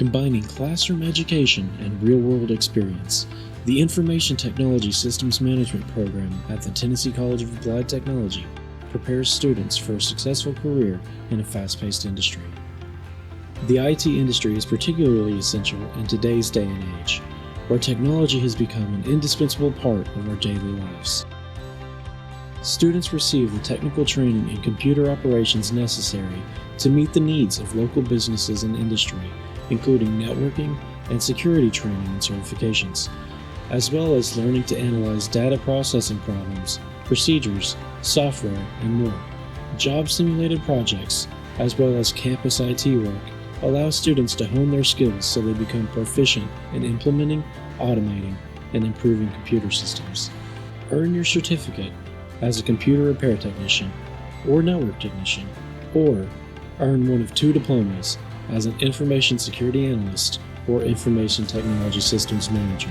Combining classroom education and real-world experience, the Information Technology Systems Management program at the Tennessee College of Applied Technology prepares students for a successful career in a fast-paced industry. The IT industry is particularly essential in today's day and age, where technology has become an indispensable part of our daily lives. Students receive the technical training in computer operations necessary to meet the needs of local businesses and industry, including networking and security training and certifications, as well as learning to analyze data processing problems, procedures, software, and more. Job simulated projects, as well as campus IT work, allow students to hone their skills so they become proficient in implementing, automating, and improving computer systems. Earn your certificate as a computer repair technician or network technician, or earn one of 2 diplomas as an information security analyst or information technology systems manager.